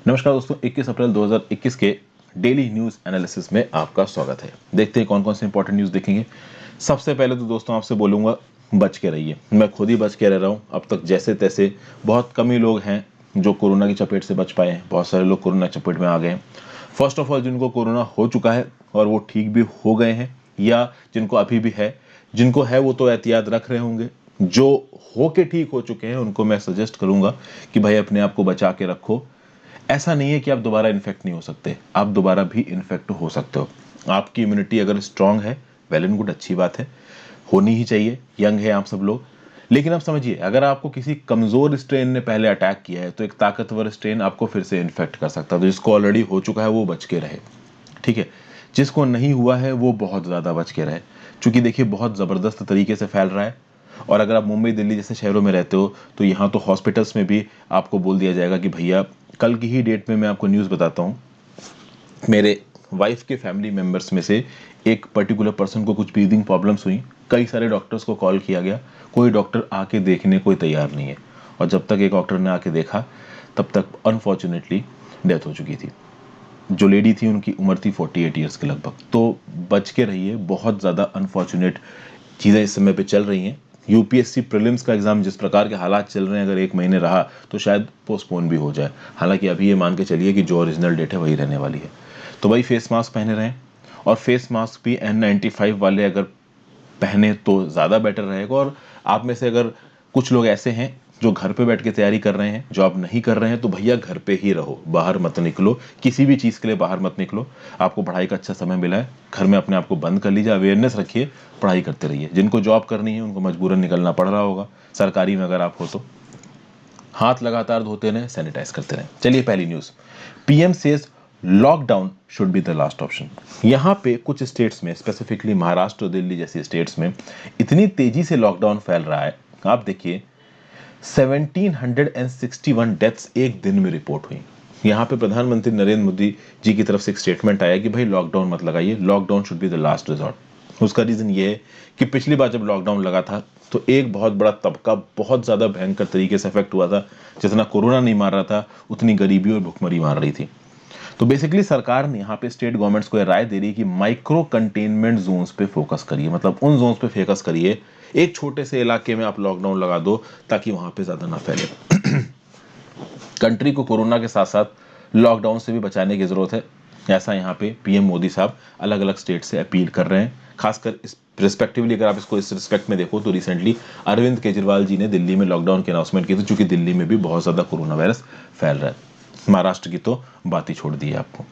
नमस्कार दोस्तों, 21 अप्रैल 2021 के डेली न्यूज़ एनालिसिस में आपका स्वागत है। देखते हैं कौन कौन से इंपॉर्टेंट न्यूज़ देखेंगे। सबसे पहले तो दोस्तों आपसे बोलूँगा, बच के रहिए। मैं खुद ही बच के रह रहा हूँ। अब तक जैसे तैसे बहुत कम ही लोग हैं जो कोरोना की चपेट से बच पाए हैं। बहुत सारे लोग कोरोना की चपेट में आ गए हैं। फर्स्ट ऑफ ऑल, जिनको कोरोना हो चुका है और वो ठीक भी हो गए हैं, या जिनको अभी भी है, जिनको है वो तो एहतियात रख रहे होंगे। जो हो के ठीक हो चुके हैं उनको मैं सजेस्ट करूंगा कि भाई अपने आप को बचा के रखो। ऐसा नहीं है कि आप दोबारा इन्फेक्ट नहीं हो सकते, आप दोबारा भी इन्फेक्ट हो सकते हो। आपकी इम्यूनिटी अगर स्ट्रांग है, वेल एंड गुड, अच्छी बात है, होनी ही चाहिए। यंग है आप सब लोग। लेकिन आप समझिए, अगर आपको किसी कमजोर स्ट्रेन ने पहले अटैक किया है तो एक ताकतवर स्ट्रेन आपको फिर से इन्फेक्ट कर सकता है। तो जिसको ऑलरेडी हो चुका है वो बच के रहे, ठीक है। जिसको नहीं हुआ है वो बहुत ज़्यादा बच के रहे, क्योंकि देखिए बहुत ज़बरदस्त तरीके से फैल रहा है। और अगर आप मुंबई दिल्ली जैसे शहरों में रहते हो तो यहाँ तो हॉस्पिटल्स में भी आपको बोल दिया जाएगा कि भैया, कल की ही डेट में मैं आपको न्यूज़ बताता हूँ। मेरे वाइफ के फैमिली मेंबर्स में से एक पर्टिकुलर पर्सन को कुछ ब्रीदिंग प्रॉब्लम्स हुई। कई सारे डॉक्टर्स को कॉल किया गया, कोई डॉक्टर आके देखने कोई तैयार नहीं है। और जब तक एक डॉक्टर ने आके देखा तब तक अनफॉर्चुनेटली डेथ हो चुकी थी। जो लेडी थी उनकी उम्र थी 48 ईयर्स के लगभग। तो बच के रहिए, बहुत ज़्यादा अनफॉर्चुनेट चीज़ें इस समय पे चल रही हैं। यूपीएससी प्रीलिम्स का एग्जाम जिस प्रकार के हालात चल रहे हैं, अगर 1 महीने रहा तो शायद पोस्टपोन भी हो जाए। हालांकि अभी ये मान के चलिए कि जो ओरिजिनल डेट है वही रहने वाली है। तो भाई फेस मास्क पहने रहें, और फेस मास्क भी N95 वाले अगर पहने तो ज़्यादा बेटर रहेगा। और आप में से अगर कुछ लोग ऐसे हैं जो घर पे बैठ के तैयारी कर रहे हैं, जॉब नहीं कर रहे हैं, तो भैया घर पे ही रहो, बाहर मत निकलो, किसी भी चीज़ के लिए बाहर मत निकलो। आपको पढ़ाई का अच्छा समय मिला है, घर में अपने आप को बंद कर लीजिए, अवेयरनेस रखिए, पढ़ाई करते रहिए। जिनको जॉब करनी है उनको मजबूरन निकलना पड़ रहा होगा, सरकारी में अगर आप हो तो हाथ लगातार धोते रहें, सैनिटाइज करते रहें। चलिए पहली news, PM says lockdown should be the last option. यहाँ पे कुछ स्टेट्स में, स्पेसिफिकली महाराष्ट्र और दिल्ली जैसी स्टेट्स में इतनी तेजी से लॉकडाउन फैल रहा है। आप देखिए 1761 डेथ्स एक दिन में रिपोर्ट हुई। यहाँ पे प्रधानमंत्री नरेंद्र मोदी जी की तरफ से एक स्टेटमेंट आया कि भाई लॉकडाउन मत लगाइए, lockdown should be the last resort. उसका रीजन ये है कि पिछली बार जब लॉकडाउन लगा था तो एक बहुत बड़ा तबका बहुत ज्यादा भयंकर तरीके से अफेक्ट हुआ था। जितना कोरोना नहीं मार रहा था उतनी गरीबी और भुखमरी मार रही थी। तो बेसिकली सरकार ने यहाँ पे स्टेट गवर्नमेंट्स को राय दे रही है कि माइक्रो कंटेनमेंट जोन्स पे फोकस करिए, मतलब उन जोन्स पे फोकस करिए, एक छोटे से इलाके में आप लॉकडाउन लगा दो ताकि वहां पे ज्यादा ना फैले। कंट्री को कोरोना के साथ साथ लॉकडाउन से भी बचाने की जरूरत है। ऐसा यहाँ पे पीएम मोदी साहब अलग अलग स्टेट से अपील कर रहे हैं। खासकर इस रिस्पेक्टिवली, अगर आप इसको इस रिस्पेक्ट में देखो तो रिसेंटली अरविंद केजरीवाल जी ने दिल्ली में लॉकडाउन की अनाउंसमेंट की थी, क्योंकि दिल्ली में भी बहुत ज्यादा कोरोना वायरस फैल रहा है। महाराष्ट्र की तो बात ही छोड़ दी है आपको।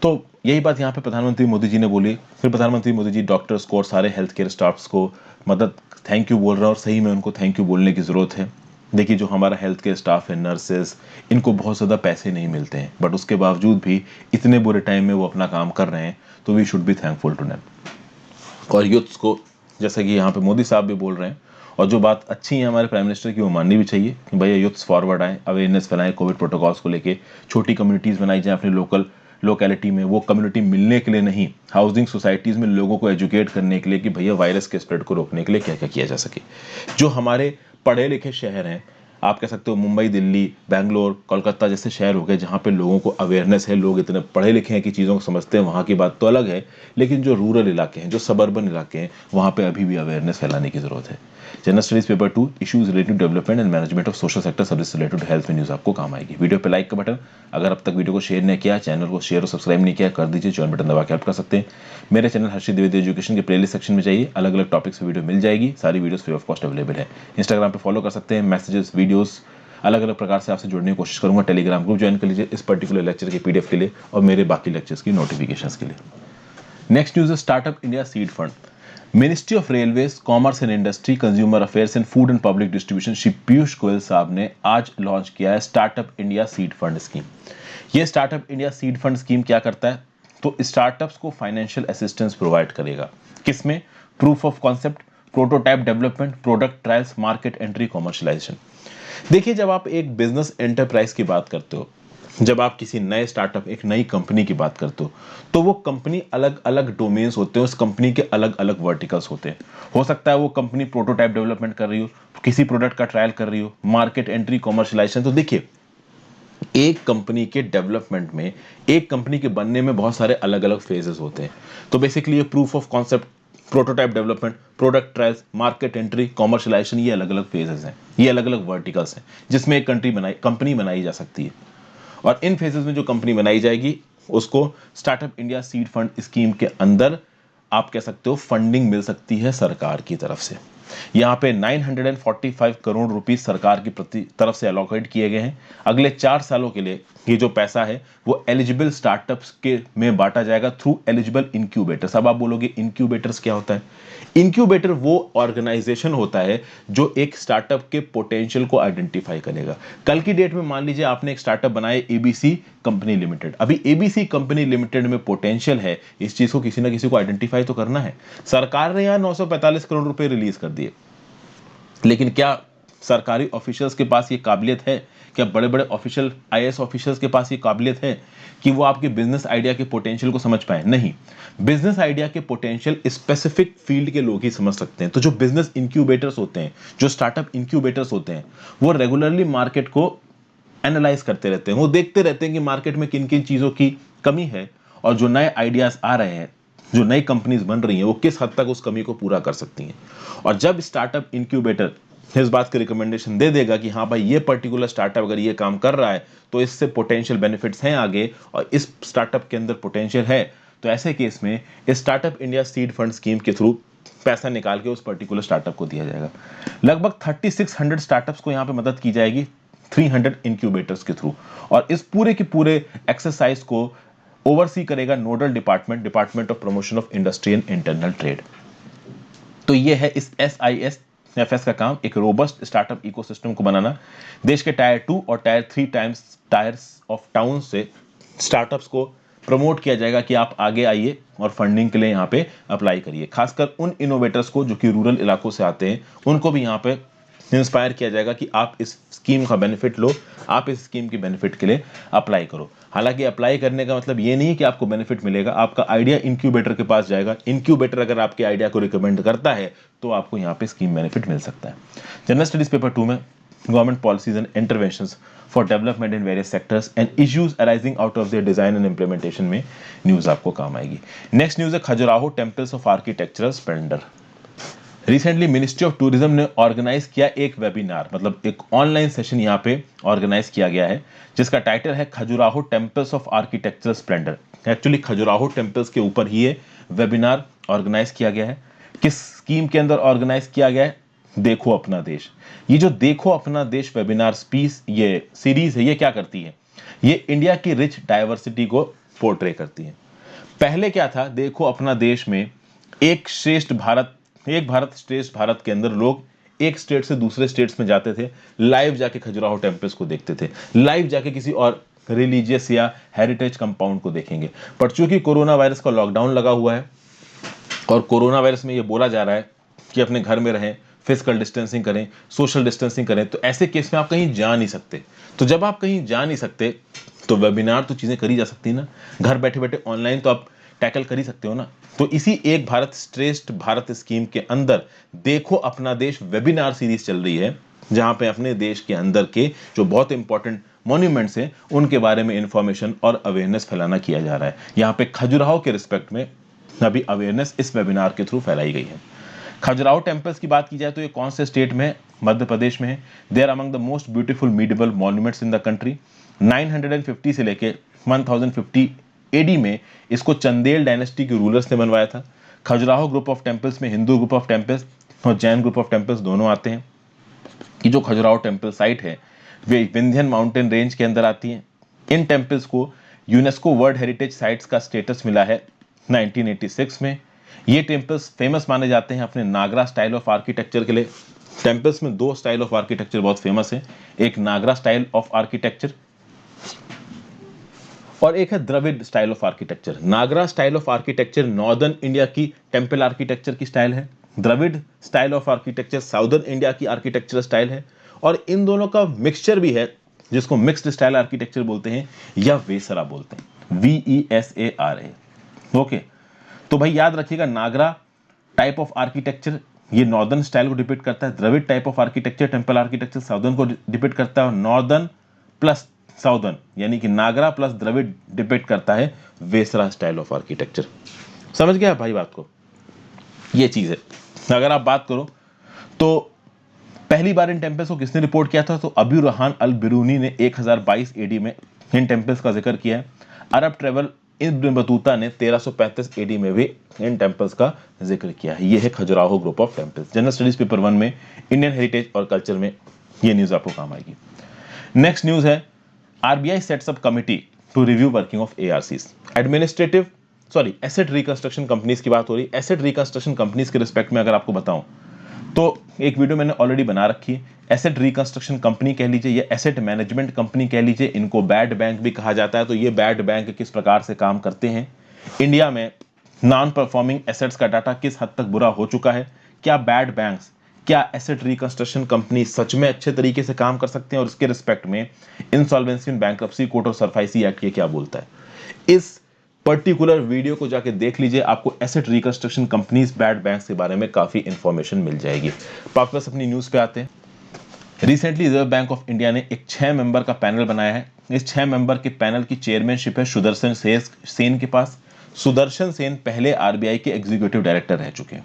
तो यही बात यहाँ पे प्रधानमंत्री मोदी जी ने बोली। फिर प्रधानमंत्री मोदी जी डॉक्टर्स को और सारे हेल्थ केयर स्टाफ्स को मदद थैंक यू बोल रहा है, और सही में उनको थैंक यू बोलने की ज़रूरत है। देखिए जो हमारा हेल्थ केयर स्टाफ है, नर्सेज, इनको बहुत ज़्यादा पैसे नहीं मिलते हैं, बट उसके बावजूद भी इतने बुरे टाइम में वो अपना काम कर रहे हैं, तो we should be thankful to them. और यूथ्स को, जैसा कि यहाँ पे मोदी साहब भी बोल रहे हैं, और जो बात अच्छी है हमारे प्राइम मिनिस्टर की, वो माननी भी चाहिए कि भैया यूथ्स फॉरवर्ड आए, अवेयरनेस फैलाएं कोविड प्रोटोकॉल्स को लेके। छोटी कम्युनिटीज़ बनाई जाए अपनी लोकेलिटी में, वो कम्युनिटी मिलने के लिए नहीं, हाउसिंग सोसाइटीज़ में लोगों को एजुकेट करने के लिए कि भैया वायरस के स्प्रेड को रोकने के लिए क्या क्या किया जा सके। जो हमारे पढ़े लिखे शहर हैं, आप कह सकते हो मुंबई, दिल्ली, बैंगलोर, कोलकाता जैसे शहर हो गए जहाँ पे लोगों को अवेयरनेस है, लोग इतने पढ़े लिखे हैं कि चीज़ों को समझते हैं, वहाँ की बात तो अलग है। लेकिन जो रूरल इलाके हैं, जो सबर्बन इलाके हैं, वहाँ पे अभी भी अवेयरनेस फैलाने की जरूरत है। General studies paper 2, issues related development and management of social sector service related health में न्यूज़ आपको काम आएगी। वीडियो पे लाइक का बटन, अगर अब तक वीडियो को शेयर नहीं किया, चैनल को शेयर और सब्सक्राइब नहीं किया, कर दीजिए, ज्वाइन बटन दबा के हेल्प कर सकते हैं। मेरे चैनल हर्षित द्विवेदी एजुकेशन के प्लेलिस्ट सेक्शन में जाइए, अलग अलग टॉपिक्स पे वीडियो मिल जाएगी, सारी videos free of cost available है। इंस्टाग्राम पे फॉलो कर सकते हैं, मैसेजेस, वीडियोस अलग अलग प्रकार से आपसे जुड़ने की कोशिश करूंगा। टेलीग्राम ग्रुप ज्वाइन कर लीजिए इस पर्टिकुलर लेक्चर के पीडीएफ के लिए और मेरे बाकी लेक्चर्स की नोटिफिकेशंस के लिए। नेक्स्ट न्यूज है startup India seed fund. Ministry of railways, commerce and industry, consumer affairs and food and public distribution Shri Piyush Goyal साहब ने आज लॉन्च किया है startup India seed fund scheme. ये startup India seed fund scheme क्या करता है, तो स्टार्टअप्स को फाइनेंशियल असिस्टेंस प्रोवाइड करेगा। किसमें? Proof of concept, prototype development, product trials, market entry, commercialisation. देखिए जब आप एक बिजनेस एंटरप्राइज की बात करते हो, जब आप किसी नए स्टार्टअप, एक नई कंपनी की बात करते हो, तो वो कंपनी अलग अलग डोमेन्स होते हैं, उस कंपनी के अलग अलग वर्टिकल्स होते हैं। हो सकता है वो कंपनी प्रोटोटाइप डेवलपमेंट कर रही हो, किसी प्रोडक्ट का ट्रायल कर रही हो, मार्केट एंट्री, कॉमर्शियलाइजेशन। तो देखिए एक कंपनी के डेवलपमेंट में, एक कंपनी के बनने में बहुत सारे अलग अलग फेजेस होते हैं। तो बेसिकली ये proof of concept, prototype development, product trials, market entry, commercialisation, ये अलग अलग फेजेस हैं, ये अलग अलग वर्टिकल्स हैं जिसमें एक कंपनी बनाई जा सकती है। और इन फेजेस में जो कंपनी बनाई जाएगी उसको startup India seed fund scheme के अंदर आप कह सकते हो फंडिंग मिल सकती है सरकार की तरफ से। यहाँ पे 945 करोड़ रुपीस सरकार की तरफ से अलॉकेट किए गए हैं। अगले 4 सालों के लिए ये जो पैसा है वो एलिजिबल स्टार्टअप्स के में बांटा जाएगा थ्रू एलिजिबल इंक्यूबेटर्स। अब आप बोलोगे इंक्यूबेटर्स क्या होता है? इंक्यूबेटर वो ऑर्गेनाइजेशन होता है जो एक स्टार्टअप के पोटेंशियल को आइडेंटिफाई करेगा। कल की डेट में मान लीजिए आपने एक स्टार्टअप बनाया एबीसी कंपनी लिमिटेड। अभी एबीसी कंपनी लिमिटेड में पोटेंशियल है, इस चीज को किसी ना किसी को आइडेंटिफाई तो करना है। सरकार ने यहां 945 करोड़ रुपए रिलीज कर दिए, लेकिन क्या सरकारी ऑफिशियल्स के पास ये काबिलियत है? क्या बड़े बड़े ऑफिशियल आईएएस ऑफिशियल्स के पास ये काबिलियत है कि वो आपके बिजनेस आइडिया के पोटेंशियल को समझ पाए? नहीं। बिजनेस आइडिया के पोटेंशियल स्पेसिफिक फील्ड के लोग ही समझ सकते हैं। तो जो बिजनेस इंक्यूबेटर्स होते हैं, जो स्टार्टअप इंक्यूबेटर्स होते हैं, वो रेगुलरली मार्केट को एनालाइज करते रहते हैं। वो देखते रहते हैं कि मार्केट में किन किन चीजों की कमी है और जो नए आइडियाज आ रहे हैं, जो नई कंपनीज बन रही हैं, वो किस हद तक उस कमी को पूरा कर सकती हैं। और जब स्टार्टअप इंक्यूबेटर इस बात की रिकमेंडेशन दे देगा कि हाँ भाई ये पर्टिकुलर स्टार्टअप अगर ये काम कर रहा है तो इससे पोटेंशियल बेनिफिट्स हैं आगे और इस स्टार्टअप के अंदर पोटेंशियल है, तो ऐसे केस में startup India seed fund scheme के थ्रू पैसा निकाल के उस पर्टिकुलर स्टार्टअप को दिया जाएगा। लगभग 3600 स्टार्टअप्स को यहाँ पे मदद की जाएगी 300 इंक्यूबेटर्स के थ्रू। और इस पूरे के पूरे एक्सरसाइज को ओवरसी करेगा nodal department, department of promotion of industry and internal trade. तो ये है इस SISFS का काम, एक रोबस्ट स्टार्टअप इकोसिस्टम को बनाना। देश के टायर 2 और टायर 3 टायर्स ऑफ टाउन से स्टार्टअप्स को प्रमोट किया जाएगा कि आप आगे आइए और फंडिंग के लिए यहाँ पे अप्लाई करिए। खासकर उन इनोवेटर्स को जो कि रूरल इलाकों से आते हैं, उनको भी यहाँ पे इंस्पायर किया जाएगा कि आप इस स्कीम का बेनिफिट लो, आप इस स्कीम के बेनिफिट के लिए अप्लाई करो। हालांकि अप्लाई करने का मतलब ये नहीं कि आपको बेनिफिट मिलेगा, आपका आइडिया इंक्यूबेटर के पास जाएगा। इंक्यूबेटर अगर आपके आइडिया को रिकमेंड करता है तो आपको यहाँ पे स्कीम बेनिफिट मिल सकता है। जनरल स्टडीज पेपर 2 में government policies and interventions for development in various sectors and issues arising out of their design and implementation में न्यूज आपको काम आएगी। नेक्स्ट न्यूज है Khajuraho temples of architectural Splendor. Recently ministry of tourism ने organise किया एक webinar, मतलब एक ऑनलाइन सेशन यहाँ पे ऑर्गेनाइज किया गया है जिसका टाइटल है Khajuraho temples of architectural Splendor. Actually Khajuraho temples के ऊपर ही ये वेबिनार ऑर्गेनाइज किया गया है। किस स्कीम के अंदर ऑर्गेनाइज किया गया है? देखो अपना देश। ये जो देखो अपना देश वेबिनार स्पीच, ये सीरीज है, ये क्या करती है? ये इंडिया की रिच डाइवर्सिटी को पोर्ट्रे करती है। पहले क्या था? देखो अपना देश में एक श्रेष्ठ भारत, एक भारत श्रेष्ठ भारत के अंदर लोग एक स्टेट से दूसरे स्टेट्स में जाते थे, लाइव जाके खजुराहो टेम्पल्स को देखते थे, लाइव जाके किसी और रिलीजियस या हेरिटेज कंपाउंड को देखेंगे। पर चूंकि कोरोना वायरस का लॉकडाउन लगा हुआ है और कोरोना वायरस में ये बोला जा रहा है कि अपने घर में रहें, फिजिकल डिस्टेंसिंग करें, सोशल डिस्टेंसिंग करें, तो ऐसे केस में आप कहीं जा नहीं सकते। तो जब आप कहीं जा नहीं सकते तो वेबिनार तो चीजें करी जा सकती ना, घर बैठे बैठे ऑनलाइन तो आप टैकल कर ही सकते हो ना। तो इसी एक भारत श्रेष्ठ भारत स्कीम के अंदर देखो अपना देश वेबिनार सीरीज चल रही है, जहां पे अपने देश के अंदर के जो बहुत इंपॉर्टेंट मॉन्यूमेंट्स हैं उनके बारे में इंफॉर्मेशन और अवेयरनेस फैलाना किया जा रहा है। यहाँ पे खजुराहो के रिस्पेक्ट में अभी अवेयरनेस इस वेबिनार के थ्रू फैलाई गई है। खजुराहो टेम्पल्स की बात की जाए तो ये कौन से स्टेट में है? मध्य प्रदेश में है। They are among the most beautiful medieval monuments in the country. 950 से लेके 1050 एडी में इसको चंदेल डायनेस्टी के रूलर्स ने बनवाया था। खजुराहो ग्रुप ऑफ टेम्पल्स में हिंदू ग्रुप ऑफ टेम्पल्स और जैन ग्रुप ऑफ टेम्पल्स दोनों आते हैं। कि जो खजुराहो टेम्पल साइट है वे विंध्यन माउंटेन रेंज के अंदर आती है। इन टेम्पल्स को यूनेस्को वर्ल्ड हेरिटेज साइट्स का स्टेटस मिला है 1986 में। ये टेम्पल्स फेमस माने जाते हैं अपने नागरा स्टाइल ऑफ आर्किटेक्चर के लिए। टेम्पल्स में दो स्टाइल ऑफ आर्किटेक्चर बहुत फेमस है, एक नागरा स्टाइल ऑफ आर्किटेक्चर और एक है Dravida style of architecture. Nagara style of architecture northern India की टेम्पल आर्किटेक्चर की स्टाइल है, Dravida style of architecture southern India की आर्किटेक्चर स्टाइल है, और इन दोनों का मिक्सचर भी है जिसको मिक्स्ड स्टाइल आर्किटेक्चर बोलते हैं या वेसरा बोलते हैं, VESARA। ओके, तो भाई याद रखिएगा, नागरा टाइप ऑफ आर्किटेक्चर ये नॉर्दर्न स्टाइल को डिपिक्ट करता है, Dravida type of architecture temple architecture southern को डिपिक्ट करता है, और नॉर्दर्न प्लस साउदर्न यानी कि नागरा प्लस द्रविड़ डिपिक्ट करता है वेसरा स्टाइल ऑफ आर्किटेक्चर। समझ गया भाई बात को? ये चीज है। अगर आप बात करो तो पहली बार इन टेम्पल्स को किसने रिपोर्ट किया था, तो अबू रहान अल बिरूनी ने 1022 एडी में इन टेम्पल्स का जिक्र किया है। अरब ट्रेवल इब्न बतूता ने 1335 एडी में भी इन टेम्पल्स का जिक्र किया है। ये है Khajuraho group of temples. General studies paper 1 में इंडियन हेरिटेज और कल्चर में ये न्यूज आपको काम आएगी। नेक्स्ट न्यूज है RBI sets up committee to review working of ARCs. Asset reconstruction companies की बात हो रही। एसेट रिकंस्ट्रक्शन कंपनीज के रिस्पेक्ट में अगर आपको बताऊं तो एक वीडियो मैंने ऑलरेडी बना रखी है। एसेट रिकंस्ट्रक्शन कंपनी कह लीजिए या एसेट मैनेजमेंट कंपनी कह लीजिए, इनको बैड बैंक भी कहा जाता है। तो ये बैड बैंक किस प्रकार से काम करते हैं, इंडिया में नॉन परफॉर्मिंग एसेट्स का डाटा किस हद तक बुरा हो चुका है, क्या बैड बैंक्स, क्या एसेट रिकंस्ट्रक्शन कंपनी सच में अच्छे तरीके से काम कर सकते हैं, और इसके रिस्पेक्ट में इंसॉल्वेंसी एंड बैंक्रप्सी कोड और सरफाइसी एक्ट ये क्या बोलता है। इस पर्टिकुलर वीडियो को जाके देख लीजिए, आपको asset reconstruction companies bad banks के बारे में काफी इंफॉर्मेशन मिल जाएगी। वापस अपनी न्यूज पे आते हैं। Recently reserve bank of India ने एक 6 मेंबर का पैनल बनाया है। इस 6 मेंबर के पैनल की चेयरमैनशिप है सुदर्शन सेन के पास। सुदर्शन सेन पहले आरबीआई के एग्जीक्यूटिव डायरेक्टर रह चुके हैं।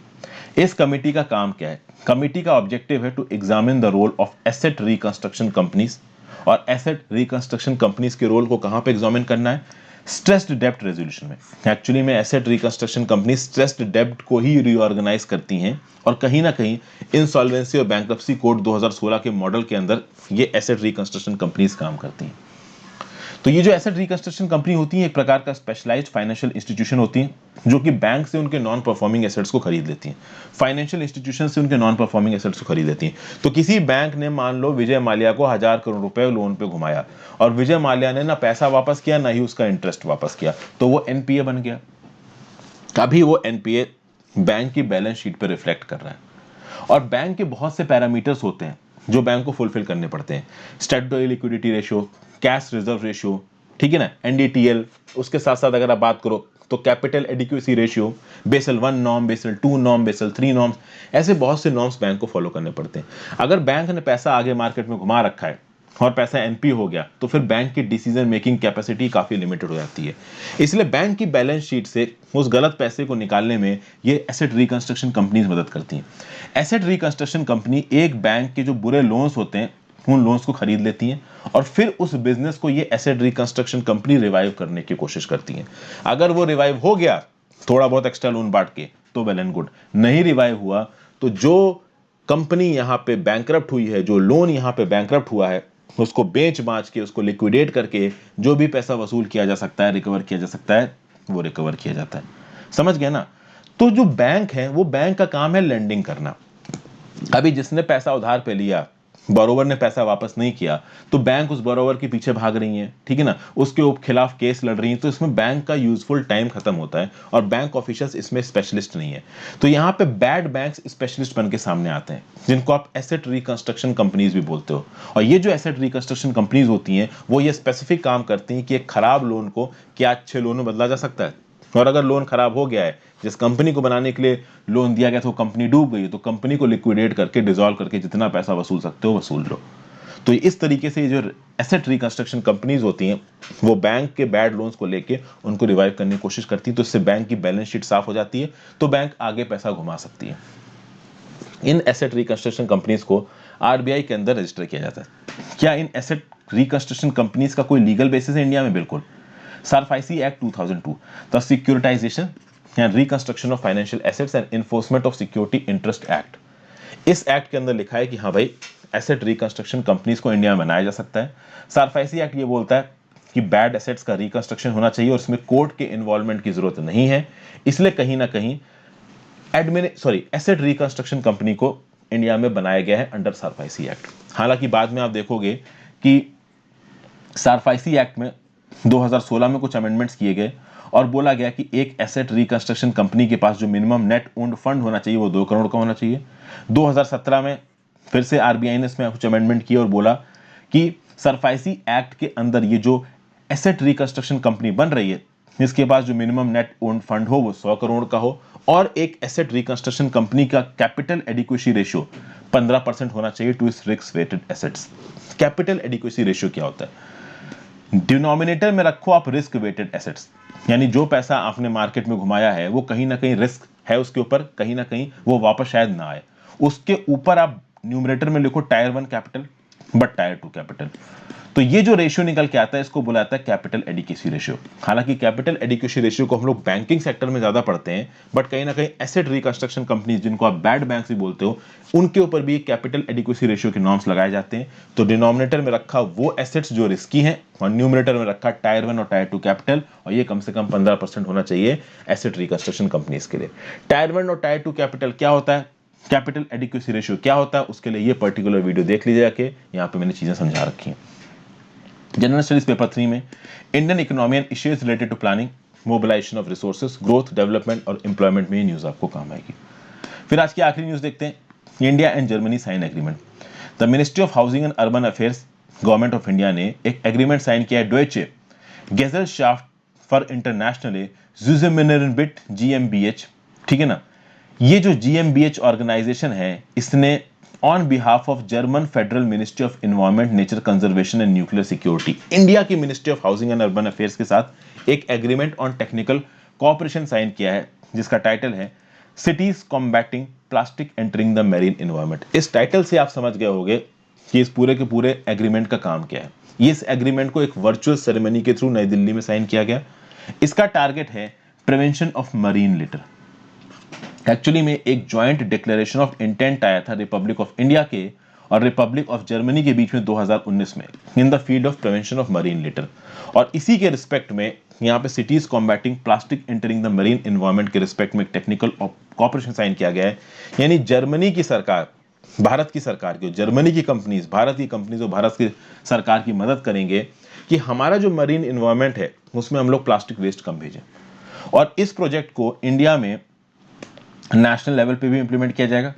इस कमेटी का काम क्या है? कमेटी का ऑब्जेक्टिव है to examine the role of asset reconstruction companies. और एसेट रिकंस्ट्रक्शन कंपनीज के रोल को कहां पे एग्जामिन करना है? स्ट्रेस्ड डेब्ट रेजोल्यूशन में। एक्चुअली में एसेट रिकंस्ट्रक्शन कंपनी स्ट्रेस्ड डेब्ट को ही रीऑर्गेनाइज करती हैं, और कहीं ना कहीं इंसॉल्वेंसी और बैंक्रप्सी कोड 2016 के मॉडल के अंदर ये एसेट रिकंस्ट्रक्शन कंपनीज काम करती हैं। तो ये जो एसेट रिकंस्ट्रक्शन कंपनी होती है एक प्रकार का स्पेशलाइज्ड फाइनेंशियल इंस्टीट्यूशन होती है, जो कि बैंक से उनके नॉन परफॉर्मिंग एसेट्स को खरीद लेती हैं, फाइनेंशियल इंस्टीट्यूशन से उनके नॉन परफॉर्मिंग एसेट्स को खरीद लेती हैं। तो किसी बैंक ने मान लो विजय माल्या को 1000 करोड़ रुपए लोन पे घुमाया, और विजय माल्या ने ना पैसा वापस किया ना ही उसका इंटरेस्ट वापस किया, तो वो एनपीए बन गया। अभी वो एनपीए बैंक की बैलेंस शीट पर रिफ्लेक्ट कर रहा है, और बैंक के बहुत से पैरामीटर्स होते हैं जो बैंक को फुलफिल करने पड़ते हैं। Statutory liquidity ratio, cash reserve ratio, ठीक है ना, एनडीटीएल। उसके साथ साथ अगर आप बात करो तो capital adequacy ratio, Basel 1 norm, Basel 2 norm, Basel 3 norms, ऐसे बहुत से नॉर्म्स बैंक को फॉलो करने पड़ते हैं। अगर बैंक ने पैसा आगे मार्केट में घुमा रखा है और पैसा एनपी हो गया, तो फिर बैंक की डिसीजन मेकिंग कैपेसिटी काफी लिमिटेड हो जाती है। इसलिए बैंक की बैलेंस शीट से उस गलत पैसे को निकालने में ये एसेट रिकंस्ट्रक्शन कंपनीज मदद करती हैं। एसेट रिकंस्ट्रक्शन कंपनी एक बैंक के जो बुरे लोन्स होते हैं उन लोन्स को खरीद लेती हैं, और फिर उस बिजनेस को ये एसेट रिकंस्ट्रक्शन कंपनी रिवाइव करने की कोशिश करती है। अगर वो रिवाइव हो गया थोड़ा बहुत एक्स्ट्रा लोन बांट के तो वेल एंड गुड, नहीं रिवाइव हुआ तो जो कंपनी यहाँ पे बैंकरप्ट हुई है, जो लोन यहाँ पे बैंकरप्ट हुआ है, उसको बेच बाच के, उसको लिक्विडेट करके जो भी पैसा वसूल किया जा सकता है, रिकवर किया जा सकता है, वो रिकवर किया जाता है। समझ गया ना? तो जो बैंक है वो बैंक का काम है लेंडिंग करना। अभी जिसने पैसा उधार पे लिया, बोरोवर ने पैसा वापस नहीं किया, तो बैंक उस बोरोवर के पीछे भाग रही है, ठीक है ना, उसके खिलाफ केस लड़ रही है, तो इसमें बैंक का यूजफुल टाइम खत्म होता है, और बैंक ऑफिशियल्स इसमें स्पेशलिस्ट नहीं है। तो यहाँ पे बैड बैंक्स स्पेशलिस्ट बन के सामने आते हैं, जिनको आप एसेट रिकंस्ट्रक्शन कंपनीज भी बोलते हो। और ये जो एसेट रिकंस्ट्रक्शन कंपनीज होती हैं वो ये स्पेसिफिक काम करती हैं कि एक खराब लोन को क्या अच्छे लोन में बदला जा सकता है, और अगर लोन खराब हो गया है, जिस कंपनी को बनाने के लिए लोन दिया गया था वो कंपनी डूब गई, तो कंपनी को लिक्विडेट करके, डिसॉल्व करके जितना पैसा वसूल सकते हो वसूल लो। तो इस तरीके से जो एसेट रिकंस्ट्रक्शन कंपनीज होती हैं वो बैंक के बैड लोन्स को लेके उनको रिवाइव करने की कोशिश करती हैं, तो इससे बैंक की बैलेंस शीट साफ हो जाती है, तो बैंक आगे पैसा घुमा सकती है। इन एसेट रिकंस्ट्रक्शन कंपनीज को आरबीआई के अंदर रजिस्टर किया जाता है। क्या इन एसेट रिकंस्ट्रक्शन कंपनीज का कोई लीगल बेसिस है इंडिया में? बिल्कुल। SARFAESI act 2002, the securitisation and reconstruction of financial assets and enforcement of security interest act. इस एक्ट के अंदर लिखा है कि हाँ भाई, एसेट रिकंस्ट्रक्शन कंपनीज को इंडिया में बनाया जा सकता है। सरफाइसी एक्ट ये बोलता है कि बैड एसेट्स का रिकंस्ट्रक्शन होना चाहिए और इसमें कोर्ट के इन्वॉल्वमेंट की जरूरत नहीं है, इसलिए कहीं ना कहीं एसेट रिकंस्ट्रक्शन कंपनी को इंडिया में बनाया गया है अंडर सरफाइसी एक्ट। हालांकि बाद में आप देखोगे कि सरफाइसी एक्ट में 2016 में कुछ अमेंडमेंट्स किए गए और बोला गया कि एक एसेट रिकंस्ट्रक्शन कंपनी के पास जो मिनिमम नेट ओन्ड फंड होना चाहिए वो 2 करोड़ का होना चाहिए। 2017 में फिर से आरबीआई ने इसमें कुछ अमेंडमेंट किए और बोला कि सरफाइसी एक्ट के अंदर ये जो एसेट रिकंस्ट्रक्शन कंपनी बन रही है इसके पास जो मिनिमम नेट ओन्ड फंड हो वो 100 करोड़ का हो, और एक एसेट रिकंस्ट्रक्शन कंपनी का कैपिटल एडिक्वेसी रेशियो 15% होना चाहिए टू इस risk weighted assets. Capital adequacy ratio क्या होता है? डिनोमिनेटर में रखो आप रिस्क वेटेड एसेट्स, यानी जो पैसा आपने मार्केट में घुमाया है वो कहीं ना कहीं रिस्क है उसके ऊपर, कहीं ना कहीं वो वापस शायद ना आए। उसके ऊपर आप न्यूमरेटर में लिखो tyre 1 capital but tyre 2 capital. तो ये जो रेशियो निकल के आता है इसको बुलाता है कैपिटल एडिक्वेसी रेशियो। हालांकि कैपिटल एडिक्वेसी रेशियो को हम लोग बैंकिंग सेक्टर में ज्यादा पढ़ते हैं, बट कहीं ना कहीं एसेट रिकंस्ट्रक्शन कंपनीज जिनको आप बैड बैंक भी बोलते हो उनके ऊपर भी कैपिटल एडिक्वेसी रेशियो के नॉर्म्स लगाए जाते हैं। तो डिनोमिनेटर में रखा वो एसेट्स जो रिस्की हैं और न्यूमरेटर में रखा टायर 1 और टायर 2 कैपिटल, और ये कम से कम 15% होना चाहिए एसेट रिकंस्ट्रक्शन कंपनीज के लिए। टायर 1 और टायर 2 कैपिटल क्या होता है, कैपिटल एडिक्वेसी रेशियो क्या होता है, उसके लिए ये पर्टिकुलर वीडियो देख लीजिए जाके, यहाँ पे मैंने चीजें समझा रखी हैं। जनरल स्टडीज पेपर 3 में Indian economy and issues related to planning, mobilisation of resources, growth, development और एम्प्लॉयमेंट में ये न्यूज आपको काम आएगी। फिर आज की आखिरी न्यूज देखते हैं। India and Germany sign agreement. The ministry of housing and urban affairs government of India ने एक एग्रीमेंट साइन किया है Deutsche Gesellschaft für Internationale Zusammenarbeit GmbH, ठीक है ना। ये जो GmbH ऑर्गेनाइजेशन है इसने on behalf of German federal ministry of environment, nature conservation and nuclear security, India की ministry of housing and urban affairs के साथ एक agreement on technical cooperation sign किया है जिसका टाइटल है cities combating plastic entering the marine environment. इस title से आप समझ गए होंगे कि इस पूरे के पूरे एग्रीमेंट का काम क्या है। इस एग्रीमेंट को एक वर्चुअल सेरेमनी के थ्रू नई दिल्ली में साइन किया गया। इसका टारगेट है prevention of marine litre. Actually में एक ज्वाइंट डिक्लेरेशन ऑफ इंटेंट आया था रिपब्लिक ऑफ इंडिया के और रिपब्लिक ऑफ जर्मनी के बीच में 2019 में in the field of prevention of marine litre, और इसी के रिस्पेक्ट में यहाँ पे cities combating plastic entering the marine environment के रिस्पेक्ट में एक टेक्निकल कॉपरेशन साइन किया गया है। यानी जर्मनी की सरकार भारत की सरकार की, जर्मनी की कंपनीज भारत की कंपनीज और भारत की सरकार की मदद करेंगे कि हमारा जो मरीन एनवायरनमेंट है उसमें हम लोग प्लास्टिक वेस्ट कम भेजें। और इस प्रोजेक्ट को इंडिया में नेशनल लेवल पे भी इंप्लीमेंट किया जाएगा,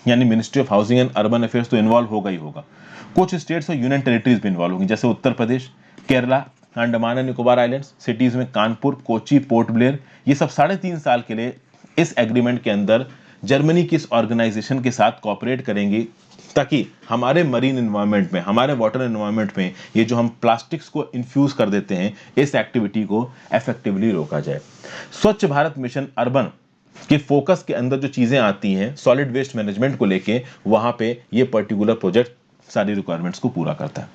यानी ministry of housing and urban affairs तो इन्वॉल्व होगा ही होगा, कुछ स्टेट्स और यूनियन टेरिटरीज भी इन्वॉल्व होंगी जैसे Uttar Pradesh, Kerala, Andaman and Nicobar islands, cities में कानपुर, कोची, पोर्ट ब्लेयर। ये सब 3.5 साल के लिए इस एग्रीमेंट के अंदर जर्मनी की इस ऑर्गेनाइजेशन के साथ कॉपरेट करेंगी ताकि हमारे मरीन एनवायरनमेंट में, हमारे वाटर एनवायरनमेंट में ये जो हम प्लास्टिक्स को इन्फ्यूज कर देते हैं इस एक्टिविटी को इफेक्टिवली रोका जाए। स्वच्छ भारत मिशन अर्बन के फोकस के अंदर जो चीजें आती हैं सॉलिड वेस्ट मैनेजमेंट को लेके, वहां पे ये पर्टिकुलर प्रोजेक्ट सारी रिक्वायरमेंट्स को पूरा करता है।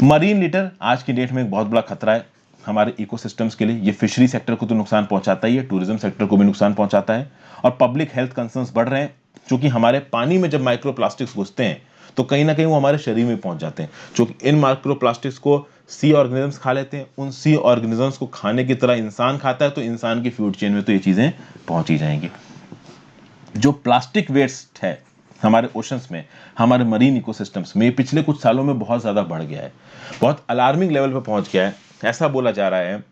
मरीन लिटर आज की डेट में एक बहुत बड़ा खतरा है हमारे इकोसिस्टम्स के लिए। ये फिशरी सेक्टर को तो नुकसान पहुंचाता ही है, टूरिज्म सेक्टर को भी नुकसान पहुंचाता है, और पब्लिक हेल्थ कंसर्न्स बढ़ रहे हैं क्योंकि हमारे पानी में जब माइक्रो प्लास्टिक्स घुसते हैं तो कहीं ना कहीं वो हमारे शरीर में पहुंच जाते हैं। क्योंकि इन माइक्रो प्लास्टिक्स को सी ऑर्गेनिजम्स खा लेते हैं, उन सी ऑर्गेनिजम्स को खाने की तरह इंसान खाता है, तो इंसान की फूड चेन में तो ये चीजें पहुंच ही जाएंगी। जो प्लास्टिक वेस्ट है हमारे ओशंस में, हमारे मरीन इकोसिस्टम्स में, पिछले कुछ सालों में बहुत ज्यादा बढ़ गया है, बहुत अलार्मिंग लेवल पे पहुंच गया है। ऐसा बोला जा रहा है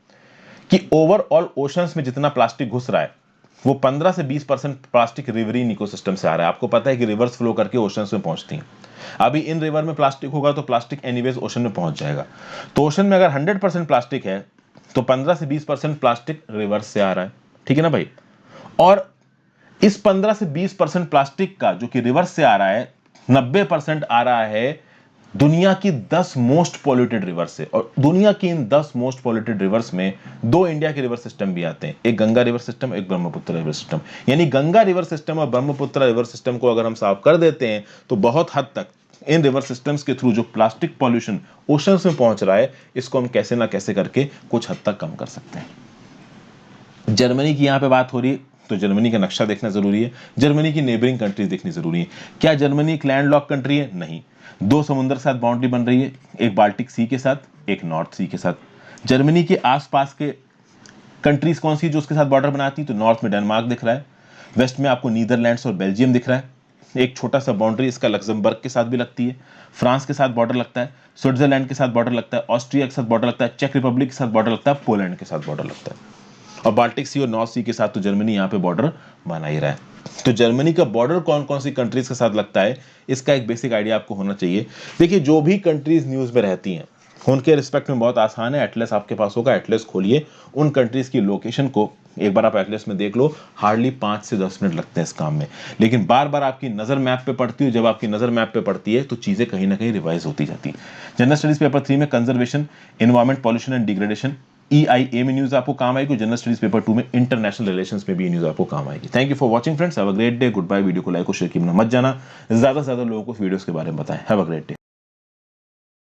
कि ओवरऑल ओशंस में जितना प्लास्टिक घुस रहा है वो 15 से 20% प्लास्टिक रिवरीन इकोसिस्टम से आ रहा है। आपको पता है कि रिवर्स फ्लो करके ओशंस में पहुंचती हैं। अभी इन रिवर में प्लास्टिक होगा तो प्लास्टिक एनीवेज ओशन में पहुंच जाएगा। तो ओशन में अगर 100% प्लास्टिक है तो 15 से 20% प्लास्टिक रिवर्स से आ रहा है, ठीक है ना भाई। और इस 15 से 20% प्लास्टिक का जो कि रिवर्स से आ रहा है, 90% आ रहा है दुनिया की 10 मोस्ट पॉल्यूटेड रिवर से। और दुनिया की इन 10 मोस्ट पॉल्यूटेड रिवर्स में 2 इंडिया के रिवर सिस्टम भी आते हैं, एक गंगा रिवर सिस्टम, एक ब्रह्मपुत्र रिवर सिस्टम। यानी गंगा रिवर सिस्टम और ब्रह्मपुत्र रिवर सिस्टम को अगर हम साफ कर देते हैं तो बहुत हद तक इन रिवर सिस्टम्स के थ्रू जो प्लास्टिक पॉल्यूशन ओशंस में पहुंच रहा है इसको हम कैसे ना कैसे करके कुछ हद तक कम कर सकते हैं। जर्मनी की यहां पे बात हो रही है तो जर्मनी का नक्शा देखना जरूरी है, जर्मनी की नेबरिंग कंट्रीज देखनी जरूरी है। क्या जर्मनी एक लैंडलॉक कंट्री है? नहीं। 2 समुद्र के साथ बाउंड्री बन रही है, एक बाल्टिक सी के साथ, एक नॉर्थ सी के साथ। जर्मनी के आसपास के कंट्रीज कौन सी जो उसके साथ बॉर्डर बनाती है? तो नॉर्थ में डेनमार्क दिख रहा है, वेस्ट में आपको नीदरलैंड्स और बेल्जियम दिख रहा है, एक छोटा सा बाउंड्री इसका लक्जमबर्ग के साथ भी लगती है, फ्रांस के साथ बॉर्डर लगता है, स्विट्जरलैंड के साथ बॉर्डर लगता है, ऑस्ट्रिया के साथ बॉर्डर लगता है, चेक रिपब्लिक के साथ बॉर्डर लगता है, पोलैंड के साथ बॉर्डर लगता है, और बाल्टिक सी और नॉर्थ सी के साथ तो जर्मनी यहाँ पे बॉर्डर बना ही रहा है। तो जर्मनी का बॉर्डर कौन कौन सी कंट्रीज के साथ लगता है इसका एक बेसिक आइडिया आपको होना चाहिए। देखिए जो भी कंट्रीज न्यूज में रहती हैं उनके रिस्पेक्ट में बहुत आसान है, एटलस आपके पास होगा, एटलस खोलिए, उन कंट्रीज की लोकेशन को एक बार आप एटलस में देख लो, हार्डली 5 से 10 मिनट लगते हैं इस काम में। लेकिन बार बार आपकी नजर मैप पे पड़ती है, जब आपकी नजर मैप पे पड़ती है तो चीजें कहीं ना कहीं रिवाइज होती जाती है। जनरल स्टडीज पेपर 3 में conservation, environment, pollution and degradation, EIA में न्यूज आपको काम आएगी। जनरल स्टडीज पेपर 2 में इंटरनेशनल रिलेशंस में भी न्यूज आपको काम आएगी। Thank you for watching friends, have a great day, goodbye. Video को लाइक और शेयर कीजिए, मत जाना, ज्यादा से ज्यादा लोगों को वीडियोस के बारे में बताएं। Have a great day.